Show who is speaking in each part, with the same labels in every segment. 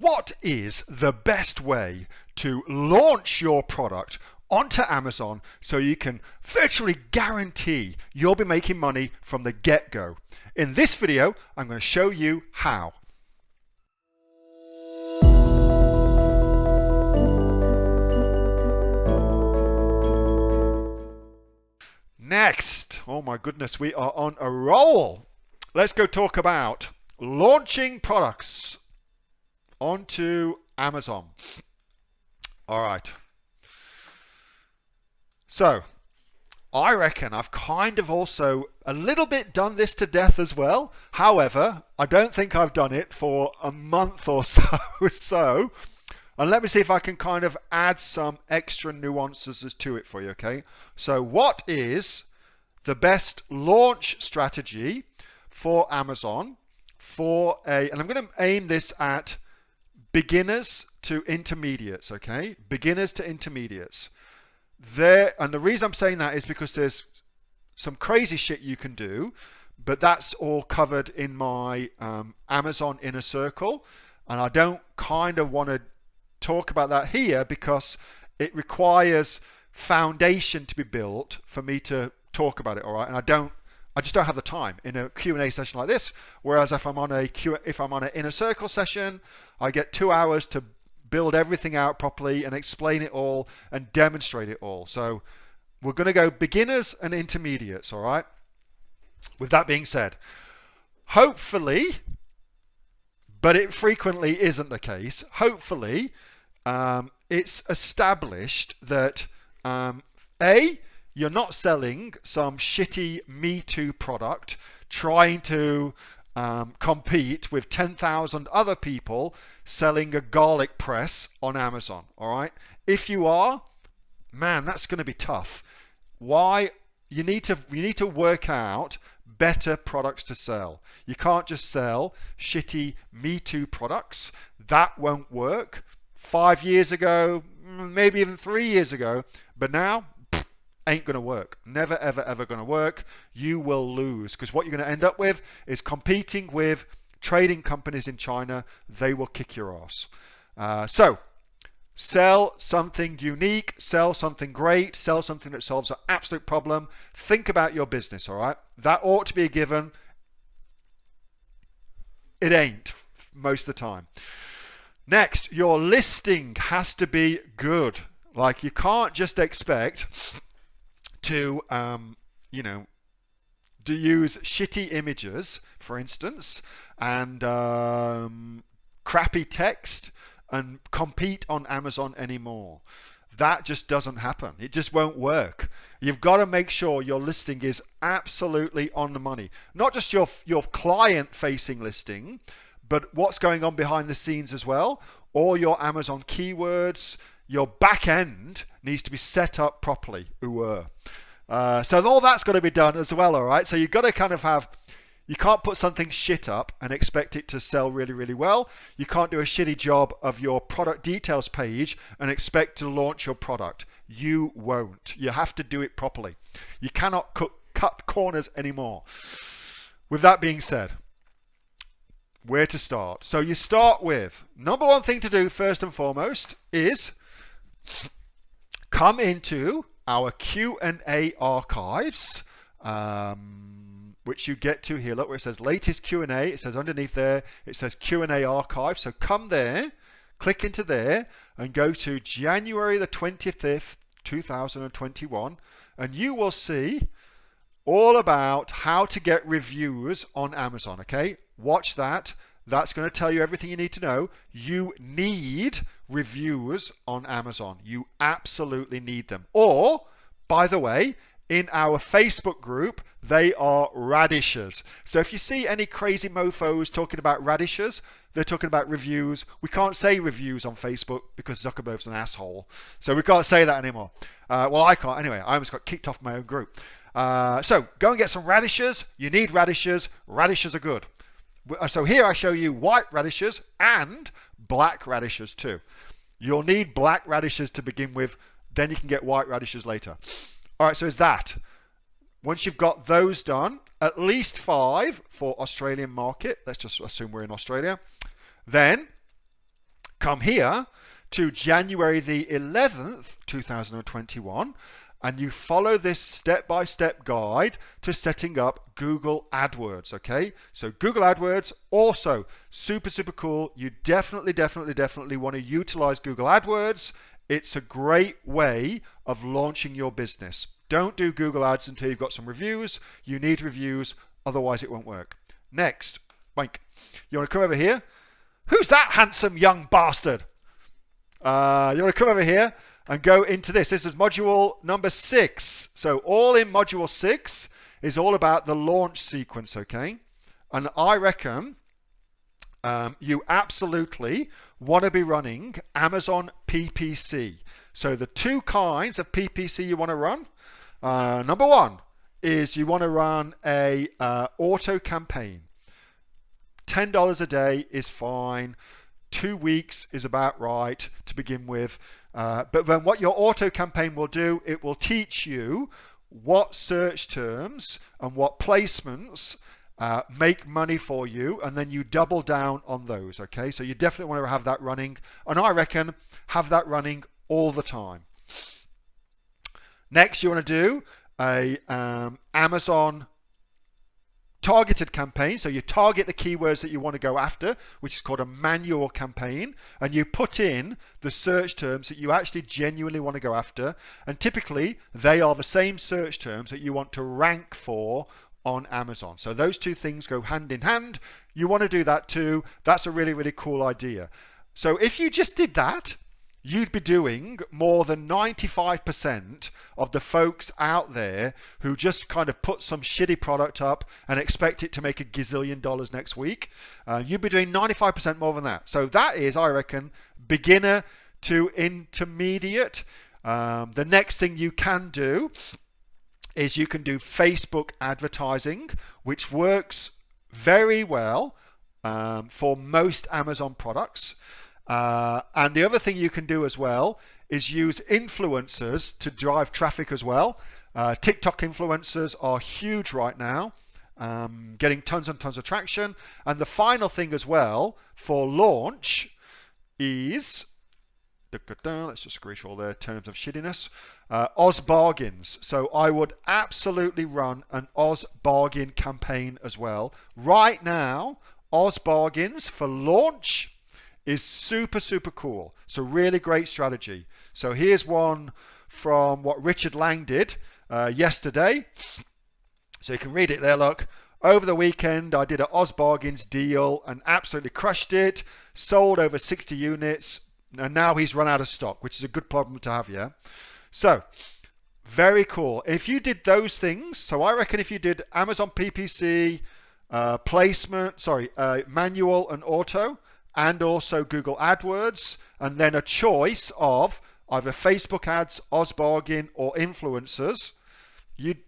Speaker 1: What is the best way to launch your product onto Amazon so you can virtually guarantee you'll be making money from the get-go? In this video, I'm going to show you how. Next, oh my goodness, we are on a roll. Let's go talk about launching products onto Amazon. All right. So I reckon I've kind of also a little bit done this to death as well. However, I don't think I've done it for a month or so. And let me see if I can kind of add some extra nuances to it for you, okay? So what is the best launch strategy for Amazon and I'm going to aim this at beginners to intermediates, okay? Beginners to intermediates. And the reason I'm saying that is because there's some crazy shit you can do, but that's all covered in my Amazon Inner Circle. And I don't kind of want to talk about that here because it requires foundation to be built for me to talk about it, all right? And I just don't have the time in a Q&A session like this. Whereas if I'm on an Inner Circle session, I get 2 hours to build everything out properly and explain it all and demonstrate it all. So we're going to go beginners and intermediates, all right? With that being said, hopefully, but it frequently isn't the case, hopefully it's established that you're not selling some shitty Me Too product trying to compete with 10,000 other people selling a garlic press on Amazon, all right? If you are, man, that's going to be tough. Why? You need to work out better products to sell. You can't just sell shitty Me Too products. That won't work. 5 years ago, maybe even 3 years ago, but now ain't going to work. Never, ever, ever going to work. You will lose because what you're going to end up with is competing with trading companies in China. They will kick your ass. So sell something unique, sell something great, sell something that solves an absolute problem. Think about your business, all right? That ought to be a given. It ain't most of the time. Next, your listing has to be good. Like you can't just expect to to use shitty images, for instance, and crappy text and compete on Amazon anymore. That just doesn't happen. It just won't work. You've got to make sure your listing is absolutely on the money. Not just your client-facing listing, but what's going on behind the scenes as well. All your Amazon keywords, your back end needs to be set up properly. So all that's got to be done as well, all right? So you've got to kind of you can't put something shit up and expect it to sell really, really well. You can't do a shitty job of your product details page and expect to launch your product. You won't. You have to do it properly. You cannot cut corners anymore. With that being said, where to start? So you start with, number one thing to do first and foremost is come into our Q&A archives, which you get to here. Look where it says latest Q&A. It says underneath there, it says Q&A archive. So come there, click into there and go to January the 25th, 2021, and you will see all about how to get reviews on Amazon, okay? Watch that. That's going to tell you everything you need to know. You need reviews on Amazon. You absolutely need them. Or, by the way, in our Facebook group, they are radishes. So if you see any crazy mofos talking about radishes, they're talking about reviews. We can't say reviews on Facebook because Zuckerberg's an asshole. So we can't say that anymore. Well, I can't. Anyway, I almost got kicked off my own group. So go and get some radishes. You need radishes. Radishes are good. So here I show you white radishes and black radishes too. You'll need black radishes to begin with, then you can get white radishes later. All right, so is that. Once you've got those done, at least 5 for Australian market, let's just assume we're in Australia, then come here to January the 11th, 2021, and you follow this step-by-step guide to setting up Google AdWords, okay? So Google AdWords, also super, super cool. You definitely want to utilize Google AdWords. It's a great way of launching your business. Don't do Google Ads until you've got some reviews. You need reviews, otherwise it won't work. Next, Mike, you want to come over here? Who's that handsome young bastard? You want to come over here and go into this. This is module number 6. So all in module 6 is all about the launch sequence, okay? And I reckon you absolutely want to be running Amazon PPC. So the 2 kinds of PPC you want to run. Number 1 is you want to run a auto campaign. $10 a day is fine. 2 weeks is about right to begin with. But then what your auto campaign will do, it will teach you what search terms and what placements make money for you, and then you double down on those, okay? So you definitely want to have that running, and I reckon have that running all the time. Next, you want to do a Amazon targeted campaign. So you target the keywords that you want to go after, which is called a manual campaign, and you put in the search terms that you actually genuinely want to go after, and typically they are the same search terms that you want to rank for on Amazon. So those 2 things go hand in hand. You want to do that too. That's a really, really cool idea. So if you just did that, you'd be doing more than 95% of the folks out there who just kind of put some shitty product up and expect it to make $1 gazillion next week. You'd be doing 95% more than that. So that is, I reckon, beginner to intermediate. The next thing you can do is you can do Facebook advertising, which works very well for most Amazon products. And the other thing you can do as well is use influencers to drive traffic as well. TikTok influencers are huge right now, getting tons and tons of traction. And the final thing as well for launch is, let's just screech all their terms of shittiness, Oz bargains. So I would absolutely run an Oz bargain campaign as well. Right now, Oz bargains for launch is super, super cool. It's a really great strategy. So here's one from what Richard Lang did yesterday. So you can read it there, look. Over the weekend, I did an Oz Bargains deal and absolutely crushed it. Sold over 60 units. And now he's run out of stock, which is a good problem to have, yeah? So, very cool. If you did those things, so I reckon if you did Amazon PPC, manual and auto, and also Google AdWords, and then a choice of either Facebook ads, Oz Bargain, or influencers, you'd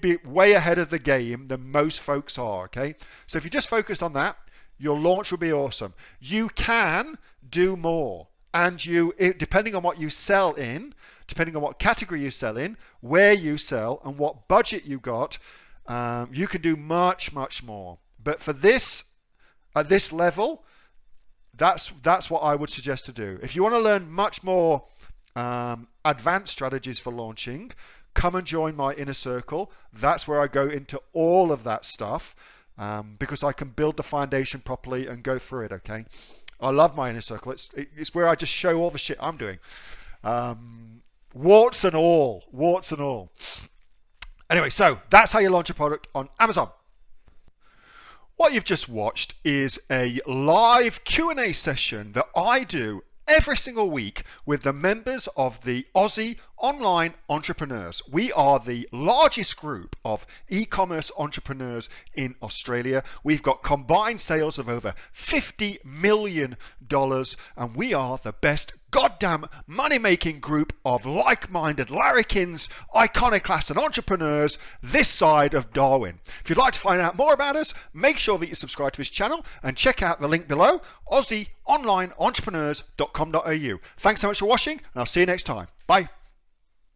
Speaker 1: be way ahead of the game than most folks are, okay? So if you just focused on that, your launch will be awesome. You can do more, and depending on what you sell in, depending on what category you sell in, where you sell, and what budget you got, you can do much, much more. But for this, at this level, that's what I would suggest to do. If you want to learn much more advanced strategies for launching, come and join my inner circle. That's where I go into all of that stuff because I can build the foundation properly and go through it, okay? I love my inner circle. It's where I just show all the shit I'm doing. Warts and all. Anyway, so that's how you launch a product on Amazon. What you've just watched is a live Q&A session that I do every single week with the members of the Aussie Online Entrepreneurs. We are the largest group of e-commerce entrepreneurs in Australia. We've got combined sales of over $50 million, and we are the best goddamn money-making group of like-minded larrikins, iconoclasts and entrepreneurs this side of Darwin. If you'd like to find out more about us, make sure that you subscribe to this channel and check out the link below, AussieOnlineEntrepreneurs.com.au. Thanks so much for watching, and I'll see you next time. Bye.